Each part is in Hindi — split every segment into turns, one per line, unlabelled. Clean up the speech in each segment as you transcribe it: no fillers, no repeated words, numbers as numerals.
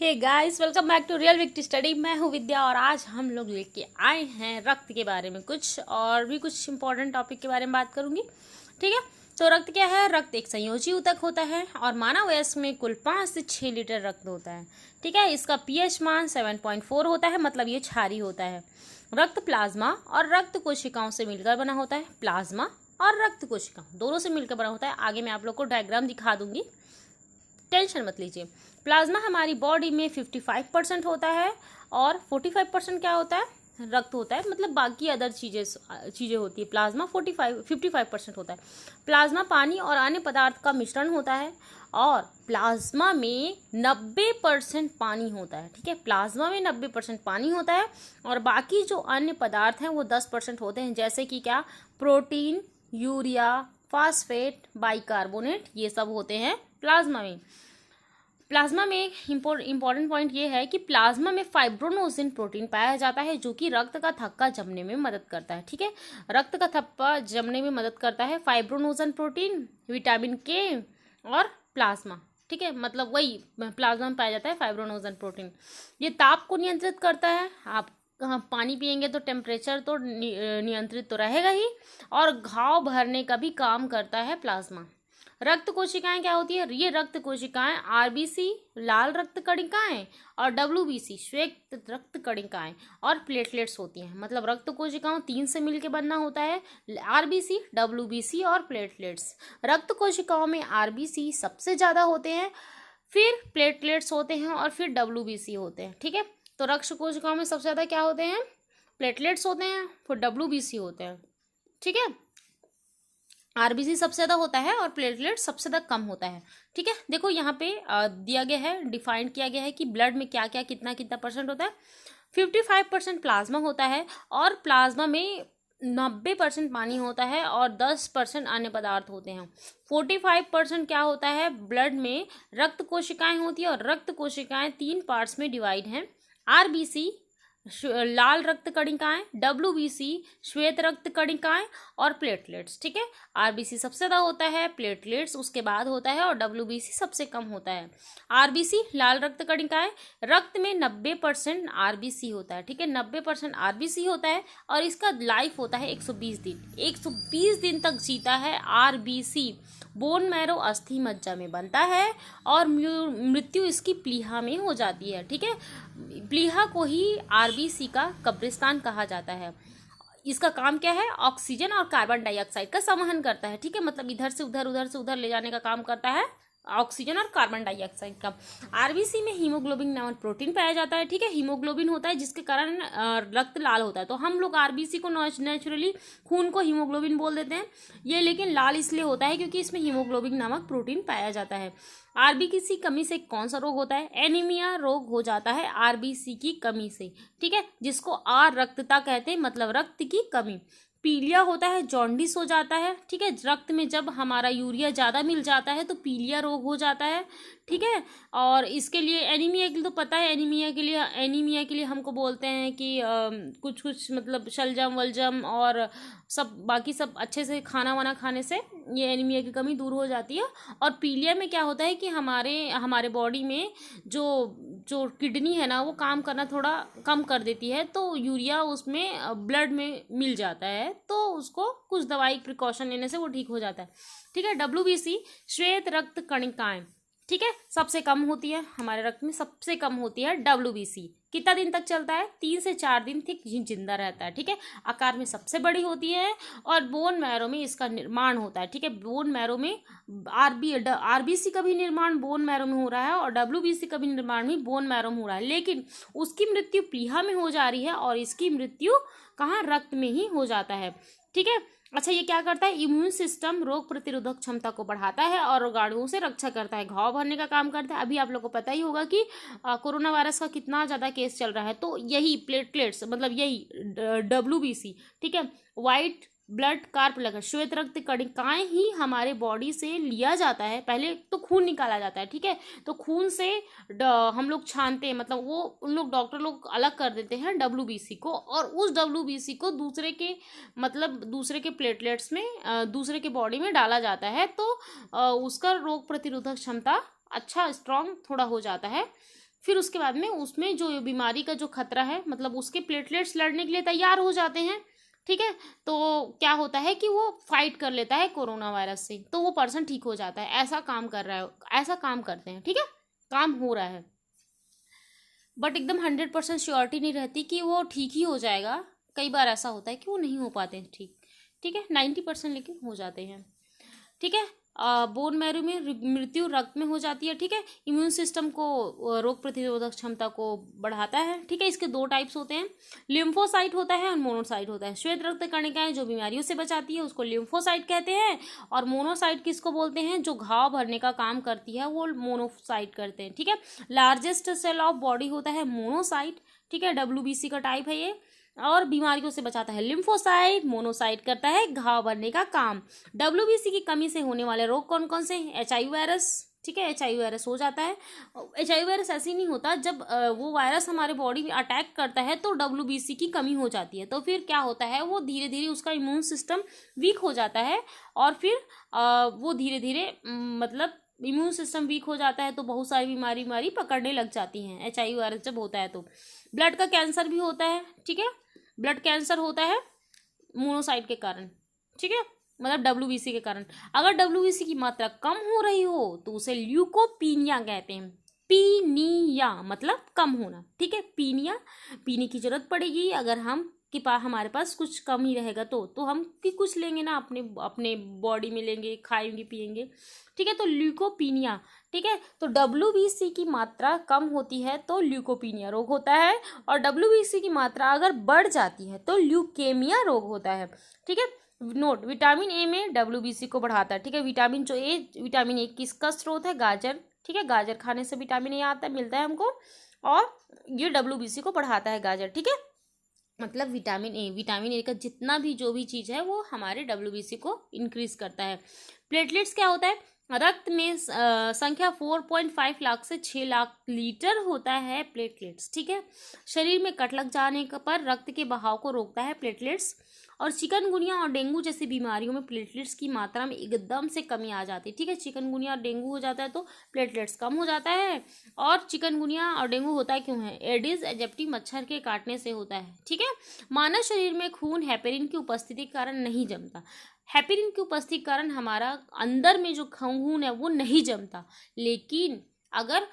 Hey guys, welcome back to real विक्ट स्टडी। मैं हूँ विद्या और आज हम लोग लेके आए हैं रक्त के बारे में कुछ और भी कुछ इंपॉर्टेंट टॉपिक के बारे में बात करूंगी। ठीक है, तो रक्त क्या है? रक्त एक संयोजी ऊतक होता है और मानव वयस्क में कुल 5 से 6 लीटर रक्त होता है। ठीक है, इसका पीएच मान 7.4 होता है, मतलब ये क्षारीय होता है। रक्त प्लाज्मा और रक्त कोशिकाओं से मिलकर बना होता है। प्लाज्मा और रक्त कोशिका दोनों से मिलकर बना होता है। आगे मैं आप लोग को डायग्राम दिखा दूंगी, टेंशन मत लीजिए। प्लाज्मा हमारी बॉडी में 55% होता है और 45% क्या होता है? रक्त होता है, मतलब बाकी अदर चीज़ें होती है। प्लाज्मा 55% होता है। प्लाज्मा पानी और अन्य पदार्थ का मिश्रण होता है और प्लाज्मा में 90% पानी होता है। ठीक है, प्लाज्मा में 90% पानी होता है और बाकी जो अन्य पदार्थ हैं वो 10% होते हैं, जैसे कि क्या? प्रोटीन, यूरिया, फास्फेट, बाइकार्बोनेट, ये सब होते हैं प्लाज्मा में। प्लाज्मा में एक इम्पॉर्टेंट पॉइंट ये है कि प्लाज्मा में फाइब्रोनोजिन प्रोटीन पाया जाता है जो कि रक्त का थक्का जमने में मदद करता है। ठीक है, रक्त का थक्का जमने में मदद करता है फाइब्रोनोजिन प्रोटीन, विटामिन के और प्लाज्मा। ठीक है, मतलब वही प्लाज्मा में पाया जाता है फाइब्रोनोजिन प्रोटीन। ये ताप को नियंत्रित करता है। आप पानी पिएंगे तो टेम्परेचर तो नियंत्रित तो रहेगा ही, और घाव भरने का भी काम करता है प्लाज्मा। रक्त कोशिकाएं क्या होती है? ये रक्त कोशिकाएं आरबीसी लाल रक्त कणिकाएं और डब्ल्यूबीसी श्वेत रक्त कणिकाएं और प्लेटलेट्स होती हैं। मतलब रक्त कोशिकाओं 3 से मिलकर बनना होता है, आरबीसी, डब्ल्यूबीसी और प्लेटलेट्स। रक्त कोशिकाओं में आरबीसी सबसे ज्यादा होते हैं, फिर प्लेटलेट्स होते हैं और फिर डब्ल्यूबीसी होते हैं। ठीक है, तो रक्त कोशिकाओं में सबसे ज्यादा क्या होते हैं? प्लेटलेट्स होते हैं, फिर डब्ल्यूबीसी होते हैं। ठीक है, आरबीसी सबसे ज्यादा होता है और प्लेटलेट सबसे ज्यादा कम होता है। ठीक है, देखो यहाँ पे दिया गया है, डिफाइन किया गया है कि ब्लड में क्या क्या कितना कितना परसेंट होता है। 55% प्लाज्मा होता है और प्लाज्मा में 90% पानी होता है और 10% अन्य पदार्थ होते हैं। 45% क्या होता है? ब्लड में रक्त कोशिकाएं होती है और रक्त कोशिकाएं 3 पार्ट्स में डिवाइड हैं। आरबीसी लाल रक्त कणिकाएं, डब्ल्यूबीसी श्वेत रक्त कणिकाएं और प्लेटलेट्स। ठीक है, आरबीसी सबसे ज्यादा होता है, प्लेटलेट्स उसके बाद होता है और डब्ल्यूबीसी सबसे कम होता है। आरबीसी लाल रक्त कणिकाएं, रक्त में 90% आरबीसी होता है। ठीक है, 90% आरबीसी होता है और इसका लाइफ होता है 120 दिन। 120 दिन तक जीता है आरबीसी। बोन मैरो अस्थि मज्जा में बनता है और मृत्यु इसकी प्लीहा में हो जाती है। ठीक है, प्लीहा को ही आरबीसी का कब्रिस्तान कहा जाता है। इसका काम क्या है? ऑक्सीजन और कार्बन डाइऑक्साइड का संवहन करता है। ठीक है, मतलब इधर से उधर उधर से उधर ले जाने का काम करता है ऑक्सीजन और कार्बन डाइऑक्साइड का। आरबीसी में हीमोग्लोबिन नामक प्रोटीन पाया जाता है। ठीक है, हीमोग्लोबिन होता है जिसके कारण रक्त लाल होता है, तो हम लोग आरबीसी को नेचुरली खून को हीमोग्लोबिन बोल देते हैं। ये लेकिन लाल इसलिए होता है क्योंकि इसमें हीमोग्लोबिन नामक प्रोटीन पाया जाता है। आरबीसी कमी से कौन सा रोग होता है? एनीमिया रोग हो जाता है आरबीसी की कमी से। ठीक है, जिसको आर रक्तता कहते हैं, मतलब रक्त की कमी। पीलिया होता है, जॉन्डिस हो जाता है। ठीक है, रक्त में जब हमारा यूरिया ज़्यादा मिल जाता है तो पीलिया रोग हो जाता है। ठीक है, और इसके लिए एनीमिया के लिए तो पता है, एनीमिया के लिए हमको बोलते हैं कि कुछ कुछ मतलब शलजम वलजम और सब बाकी सब अच्छे से खाना वाना खाने से ये एनीमिया की कमी दूर हो जाती है। और पीलिया में क्या होता है कि हमारे बॉडी में जो किडनी है ना वो काम करना थोड़ा कम कर देती है, तो यूरिया उसमें ब्लड में मिल जाता है, तो उसको कुछ दवाई प्रिकॉशन लेने से वो ठीक हो जाता है। ठीक है, डब्ल्यूबीसी श्वेत रक्त कणिकाएं, ठीक है, सबसे कम होती है हमारे रक्त में, सबसे कम होती है डब्ल्यूबीसी। कितना दिन तक चलता है? 3 से 4 दिन तक जिंदा रहता है। ठीक है, आकार में सबसे बड़ी होती है और बोन मैरो में इसका निर्माण होता है। ठीक है, बोन मैरो में आरबीसी का भी निर्माण बोन मैरो में हो रहा है और डब्ल्यूबीसी का भी निर्माण भी बोन मैरो में हो रहा है, लेकिन उसकी मृत्यु प्लीहा में हो जा रही है और इसकी मृत्यु कहाँ? रक्त में ही हो जाता है। ठीक है, अच्छा, ये क्या करता है? इम्यून सिस्टम रोग प्रतिरोधक क्षमता को बढ़ाता है और रोगाणुओं से रक्षा करता है, घाव भरने का काम करता है। अभी आप लोग को पता ही होगा कि कोरोना वायरस का कितना ज़्यादा केस चल रहा है, तो यही प्लेटलेट्स मतलब यही डब्ल्यूबीसी, ठीक है, वाइट ब्लड कार्प श्वेत रक्त कणिकाएं ही हमारे बॉडी से लिया जाता है। पहले तो खून निकाला जाता है। ठीक है, तो खून से हम लोग छानते हैं, मतलब वो उन लोग डॉक्टर लोग अलग कर देते हैं डब्ल्यूबीसी को, और उस डब्ल्यूबीसी को दूसरे के प्लेटलेट्स में दूसरे के बॉडी में डाला जाता है, तो उसका रोग प्रतिरोधक क्षमता अच्छा स्ट्रांग थोड़ा हो जाता है। फिर उसके बाद में उसमें जो बीमारी का जो खतरा है, मतलब उसके प्लेटलेट्स लड़ने के लिए तैयार हो जाते हैं, ठीक है। तो क्या होता है कि वो फाइट कर लेता है कोरोना वायरस से, तो वो पर्सन ठीक हो जाता है। ऐसा काम कर रहा है, ऐसा काम करते हैं, ठीक है, काम हो रहा है। बट एकदम 100% श्योरिटी नहीं रहती कि वो ठीक ही हो जाएगा। कई बार ऐसा होता है कि वो नहीं हो पाते हैं ठीक, ठीक है, 90% लेकिन हो जाते हैं, ठीक है। बोन मैरो में मृत्यु रक्त में हो जाती है, ठीक है। इम्यून सिस्टम को, रोग प्रतिरोधक क्षमता को बढ़ाता है, ठीक है। इसके दो टाइप्स होते हैं, लिम्फोसाइट होता है और मोनोसाइट होता है। श्वेत रक्त कणिकाएं जो बीमारियों से बचाती है उसको लिम्फोसाइट कहते हैं, और मोनोसाइट किसको बोलते हैं, जो घाव भरने का काम करती है वो मोनोसाइट करते हैं, ठीक है। लार्जेस्ट सेल ऑफ बॉडी होता है मोनोसाइट, ठीक है, WBC का टाइप है ये, और बीमारियों से बचाता है लिम्फोसाइट। मोनोसाइट करता है घाव भरने का काम। WBC की कमी से होने वाले रोग कौन कौन से हैं, HIV वायरस, ठीक है, HIV वायरस हो जाता है। HIV वायरस ऐसे ही नहीं होता, जब वो वायरस हमारे बॉडी में अटैक करता है तो WBC की कमी हो जाती है, तो फिर क्या होता है, वो धीरे धीरे उसका इम्यून सिस्टम वीक हो जाता है, और फिर वो धीरे धीरे मतलब इम्यून सिस्टम वीक हो जाता है तो बहुत सारी बीमारी पकड़ने लग जाती हैं HIV वायरस जब होता है तो। ब्लड का कैंसर भी होता है, ठीक है, ब्लड कैंसर होता है मोनोसाइट के कारण, ठीक है, मतलब WBC के कारण। अगर WBC की मात्रा कम हो रही हो तो उसे ल्यूकोपीनिया कहते हैं। पीनिया मतलब कम होना, ठीक है, पीनिया, पीने की जरूरत पड़ेगी अगर हमारे पास कुछ कम ही रहेगा तो हम कि कुछ लेंगे ना, अपने बॉडी में लेंगे, खाएंगे पिएंगे, ठीक है, तो ल्यूकोपीनिया, ठीक है। तो WBC की मात्रा कम होती है तो ल्यूकोपीनिया रोग होता है, और WBC की मात्रा अगर बढ़ जाती है तो ल्यूकेमिया रोग होता है, ठीक है। नोट, विटामिन ए में WBC को बढ़ाता है, ठीक है। विटामिन ए किसका स्रोत है, गाजर, ठीक है, गाजर खाने से विटामिन ए आता है, मिलता है हमको, और ये WBC को बढ़ाता है गाजर, ठीक है। मतलब विटामिन ए का जितना भी जो भी चीज़ है वो हमारे WBC को इंक्रीज करता है। प्लेटलेट्स क्या होता है, रक्त में संख्या 4.5 लाख से 6 लाख लीटर होता है प्लेटलेट्स, ठीक है। शरीर में कट लग जाने पर रक्त के बहाव को रोकता है प्लेटलेट्स, और चिकनगुनिया और डेंगू जैसी बीमारियों में प्लेटलेट्स की मात्रा में एकदम से कमी आ जाती है, ठीक है। चिकनगुनिया और डेंगू हो जाता है तो प्लेटलेट्स कम हो जाता है। और चिकनगुनिया और डेंगू होता है क्यों है, एडिस एजिप्टी मच्छर के काटने से होता है, ठीक है। मानव शरीर में खून हेपेरिन की उपस्थिति के कारण नहीं जमता। हेपेरिन की उपस्थिति के कारण हमारा अंदर में जो खून है वो नहीं जमता, लेकिन अगर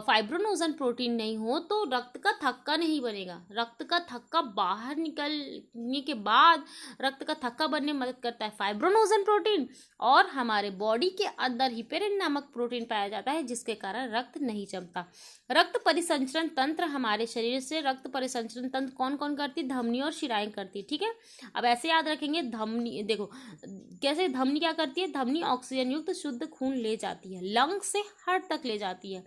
फाइब्रोनोजन प्रोटीन नहीं हो तो रक्त का थक्का नहीं बनेगा। रक्त का थक्का बाहर निकलने के बाद रक्त का थक्का बनने में मदद करता है फाइब्रोनोजन प्रोटीन, और हमारे बॉडी के अंदर हिपेरिन नामक प्रोटीन पाया जाता है जिसके कारण रक्त नहीं जमता। रक्त परिसंचरण तंत्र, हमारे शरीर से रक्त परिसंचरण तंत्र कौन कौन करती, धमनी और शिराएं करती, ठीक है। अब ऐसे याद रखेंगे, धमनी देखो कैसे, धमनी क्या करती है, धमनी ऑक्सीजन युक्त शुद्ध खून ले जाती है, लंग से हार्ट तक ले जाती है,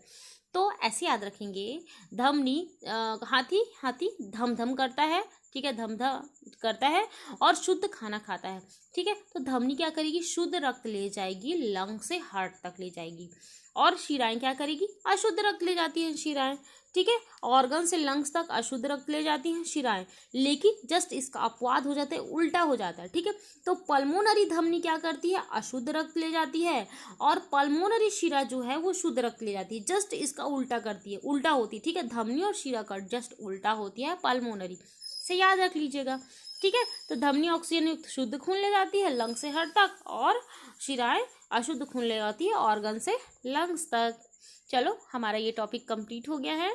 तो ऐसे याद रखेंगे। धमनी, हाथी धम धम करता है, ठीक है, धम धम करता है और शुद्ध खाना खाता है, ठीक है। तो धमनी क्या करेगी, शुद्ध रक्त ले जाएगी, लंग से हार्ट तक ले जाएगी, और शिराएं क्या करेगी, अशुद्ध रक्त ले जाती हैं शिराएं, ठीक है। ऑर्गन से लंग्स तक अशुद्ध रक्त ले जाती हैं शिराएं, लेकिन जस्ट इसका अपवाद हो जाता है, उल्टा हो जाता है, ठीक है। तो पल्मोनरी धमनी क्या करती है, अशुद्ध रक्त ले जाती है, और पल्मोनरी शिरा जो है वो शुद्ध रक्त ले जाती है, जस्ट इसका उल्टा करती है, उल्टा होती है, ठीक है। धमनी और शिरा का जस्ट उल्टा होती है पल्मोनरी, से याद रख लीजिएगा, ठीक है। तो धमनी ऑक्सीजन युक्त शुद्ध खून ले जाती है लंग से हार्ट तक, और शिराएं अशुद्ध खून ले जाती है ऑर्गन से लंग्स तक। चलो, हमारा ये टॉपिक कंप्लीट हो गया है।